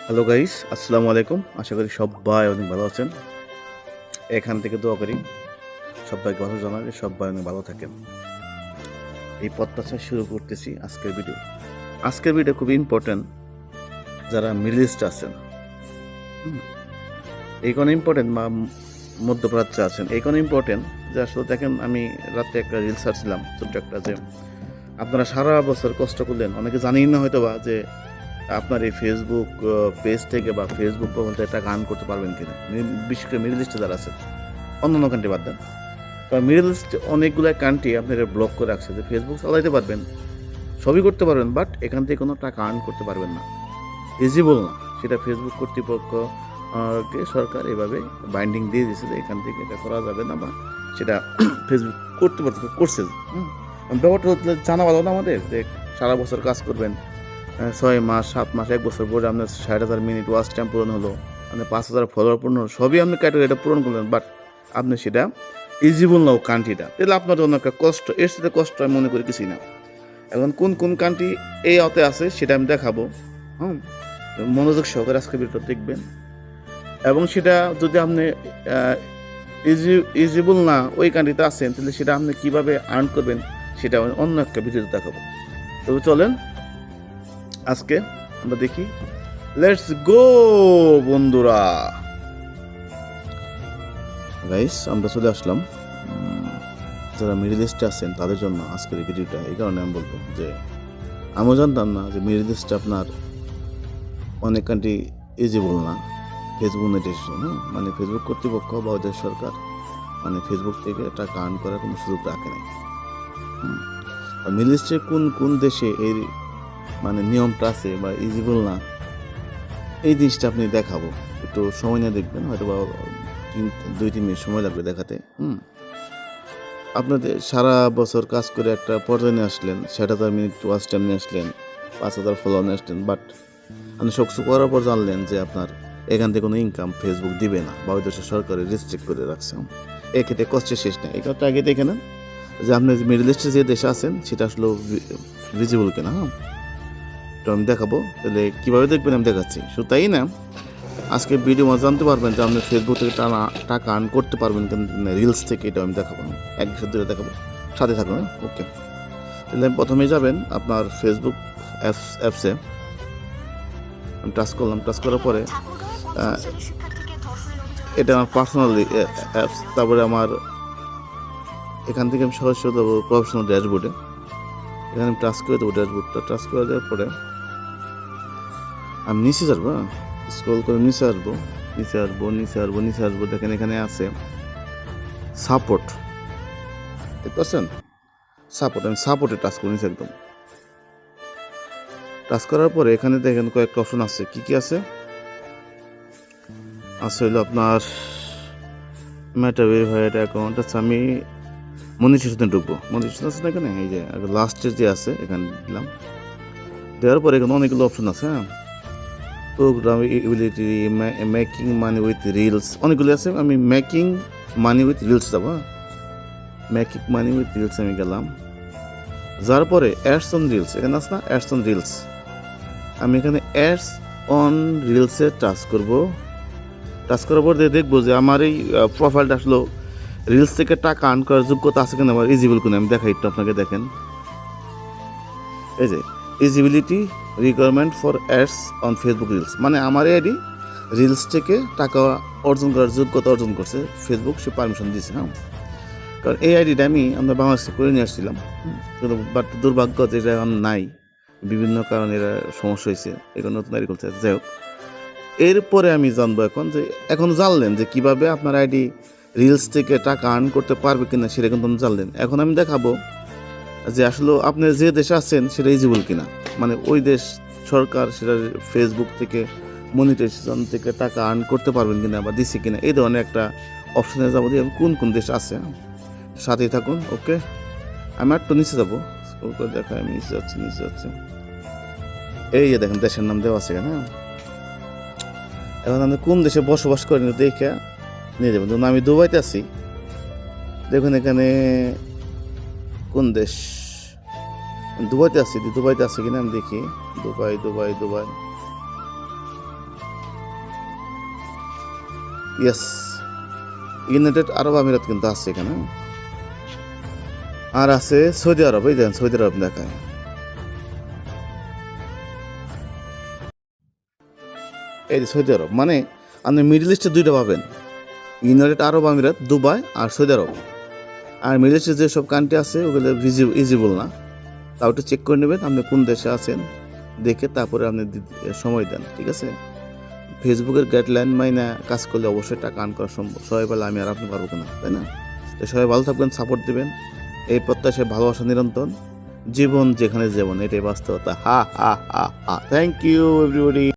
Hello guys, আসসালামু আলাইকুম। আশা করি সবাই অনেক ভালো আছেন। এখান থেকে দোয়া করি সবাইকে ভালো জানালে সবাই অনেক ভালো থাকেন। এই পডকাস্ট শুরু করতেছি আজকের ভিডিও খুব ইম্পর্টেন্ট। যারা মিডল ইস্টে আছেন, এই কোন ইম্পর্টেন্ট বা মধ্যপ্রাচ্যে আছেন, এই কোন ইম্পর্টেন্ট যে আসলে দেখেন, আমি রাতে একটা রিলস ছাড়ছিলাম ছোট্ট একটা, যে আপনারা সারা বছর কষ্ট করলেন, অনেকে জানেই না হয়তো বা যে আপনার এই ফেসবুক পেজ থেকে বা ফেসবুক প্রোফাইল থেকে টাকা আর্ন করতে পারবেন কিনা। বিশেষ করে মিডল ইস্টে যারা আছে, অন্যান্য কান্ট্রি বাদ দেন, কারণ মিডল ইস্ট অনেকগুলো কান্ট্রি আপনারা ব্লক করে রাখছে যে ফেসবুক চালাইতে পারবেন, সবই করতে পারবেন, বাট এখান থেকে কোনো টাকা আর্ন করতে পারবেন না, ইজিবল না। সেটা ফেসবুক কর্তৃপক্ষ কে সরকার এভাবে বাইন্ডিং দিয়ে দিয়েছে যে এখান থেকে এটা করা যাবে না, বা সেটা ফেসবুক কর্তৃপক্ষ করছে। ব্যাপারটা হচ্ছে জানা ভালো না আমাদের, যে সারা বছর কাজ করবেন, 6 মাস 7 মাস 1 বছর পরে আপনার 60,000 মিনিট ওয়াচ টাইম পূরণ হলো, মানে 5,000 ফলোয়ার পূরণ হলো, সবই আপনি ক্যাটাগরিটা পূরণ করলেন, বাট আপনি সেটা ইজিবল না ও কান্ট্রিটা, তাহলে আপনার জন্য একটা কষ্ট, এর সাথে কষ্ট আমি মনে করি কিছুই না। এখন কোন কোন কান্ট্রি এই আওতায় আছে সেটা আমি দেখাবো। মনোযোগ সহকারে আজকে ভিডিওটা দেখবেন, এবং সেটা যদি আপনি ইজিবল না ওই কান্ট্রিতে আছেন, তাহলে সেটা আপনি কীভাবে আর্ন করবেন সেটা অন্য একটা ভিডিওতে দেখাবো। তবে চলেন আজকে আমরা দেখি, লেটস গো বন্ধুরা। গাইস, আমরা চলে আসলাম যারা মিডল ইস্টে আছেন তাদের জন্য আজকের এই ভিডিওটা। এই কারণে আমি বলবো যে আমিও জানতাম না যে মিডল ইস্টে আপনার অনেক কান্ট্রি ইজিবল না ফেসবুক মনিটাইজেশন, মানে ফেসবুক কর্তৃপক্ষ বা ওদের সরকার মানে ফেসবুক থেকে টাকা আর্ন করার কোনো সুযোগ রাখে নাই। মিডল ইস্টের কোন কোন দেশে এই মানে নিয়মটা আছে বা ইজিবল না, এই জিনিসটা আপনি দেখাবো। একটু সময় নিয়ে দেখবেন, হয়তো বা 2-3 মিনিট সময় লাগবে দেখাতে। আপনাদের সারা বছর কাজ করে একটা পর্যায়ে নিয়ে আসলেন, 60,000 মিনিট ওয়াচ টাইম নিয়ে আসলেন, 5,000 ফলোয়ার নিয়ে আসলেন, বাট আপনি সবকিছু করার পর জানলেন যে আপনার এখান থেকে কোনো ইনকাম ফেসবুক দিবে না, বা ওই দেশের সরকারে রেস্ট্রিক্ট করে রাখছে। এক্ষেত্রে কষ্টের শেষ নেই। এই কথাটা আগে দেখে নেন যে আপনি মিডল ইস্টে যে দেশে আছেন সেটা আসলে ভিজিবল কিনা। তো আমি দেখাবো, তাহলে কীভাবে দেখবেন আমি দেখাচ্ছি। শুধু তাই না, আজকে ভিডিও মাঝে জানতে পারবেন যে আপনি ফেসবুক থেকে টাকা আর্ন করতে পারবেন কিন্তু রিলস থেকে, এটা আমি দেখাবো, এক বিষয় দূরে দেখাবো, সাথে থাকুন। ওকে, তাহলে প্রথমে যাবেন আপনার ফেসবুক অ্যাপসে। আমি টাচ করলাম, টাচ করার পরে এটা আমার পার্সোনাল অ্যাপস। তারপরে আমার এখান থেকে আমি সরাসরি দেবো প্রফেশনাল ড্যাশবোর্ডে। এখানে আমি টাচ করে দেবো ড্যাশবোর্ডটা। টাচ করে দেওয়ার পরে আমি নিচে যাবো, স্ক্রল করে নিচে আসবো, দেখেন এখানে আছে সাপোর্ট, দেখতে পাচ্ছেন সাপোর্ট। আমি সাপোর্টে টাচ করে নিচে একদম। টাচ করার পরে এখানে দেখেন কয়েকটা অপশন আছে। কি আছে হলো আপনার মেটা ভেরিফাইড অ্যাকাউন্ট। আচ্ছা, আমি মনিটাইজেশনে ঢুকবো। মনিটাইজেশন আছে না এখানে, এই যে লাস্টের যে আছে এখানে দিলাম। দেওয়ার পরে এখানে অনেকগুলো অপশন আছে। Program ability, making money with reels, অনেকগুলি আছে। আমি মেকিং মানি উইথ রিলস যাবো। মেকিং মানি উইথ রিলস আমি গেলাম। যার পরে অ্যাডস অন রিলস এখানে আছে না, অ্যাডস অন রিলস। আমি এখানে অ্যাডস অন রিলসে টাচ করব। টাচ করার পর দেখবো যে আমার এই প্রোফাইলটা আসলে রিলস থেকে টাকা আর্ন করার যোগ্যতা আছে কিনা, আমার ইজিবল কিনা। আমি দেখাই একটু আপনাকে, দেখেন এই যে ইজিবিলিটি requirement for ads on Facebook reels, মানে আমার আইডি রিলস থেকে টাকা অর্জন করার যোগ্যতা অর্জন করছে, ফেসবুক সে পারমিশন দিয়েছে। কারণ এই আইডিটা আমরা বাংলাদেশে করে নিয়ে আসছিলাম, কিন্তু বাট দুর্ভাগ্য যে এটা এখন নাই, বিভিন্ন কারণে এরা সমস্যা হয়েছে, এগুলো নতুন আইডি করতে। যাই হোক, এরপরে আমি জানবো এখন জানলেন যে কিভাবে আপনার আইডি রিলস থেকে টাকা আর্ন করতে পারবে কিনা, সেটা কিন্তু আমি জানলেন। এখন আমি দেখাবো যে আসলে আপনি যে দেশে আছেন সেটা ইজিবল কিনা, মানে ওই দেশ সরকার সেটা ফেসবুক থেকে মনিটাইজেশন থেকে টাকা আর্ন করতে পারবেন কিনা বা দিচ্ছে কিনা, এই ধরনের একটা অপশনে যাবো দিয়ে কোন কোন দেশ আছে। সাথেই থাকুন। ওকে, আমি একটু নিচে যাবো, স্ক্রল করে দেখায়। আমি নিচে যাচ্ছি। এই যে দেখেন দেশের নাম দেওয়া আছে এখানে। এখন আমি কোন দেশে বসবাস করেন দেখে নিয়ে যাবেন। যেমন আমি দুবাইতে আছি, দেখুন এখানে কোন দেশ। দুবাইতে আছি কিনা আমি দেখি। দুবাই। ইয়েস, ইউনাইটেড আরব আমিরাত কিন্তু আছে এখানে। আর আছে সৌদি আরব, এই দেন সৌদি আরব দেখায়। এই যে সৌদি আরব, মানে আপনি মিডল ইস্টে দুইটা পাবেন, ইউনাইটেড আরব আমিরাত, দুবাই আর সৌদি আরব। আর মিডল ইস্টে যেসব কান্ট্রি আছে ওগুলো ভিজিবল না, তাও একটু চেক করে নেবেন আপনি কোন দেশে আছেন, দেখে তারপরে আপনি সময় দেন, ঠিক আছে? ফেসবুকের গাইডলাইন মাইনা কাজ করলে অবশ্যই টাকা আর্ন করা সম্ভব। সবাই বলে আমি আর আপনি পারবো কিনা, তাই না? তো সবাই ভালো থাকবেন, সাপোর্ট দিবেন, এই প্রত্যাশায় ভালোবাসা নিরন্তর, জীবন যেখানে জীবন, এটাই বাস্তবতা। হা হা হা হা। Thank you everybody.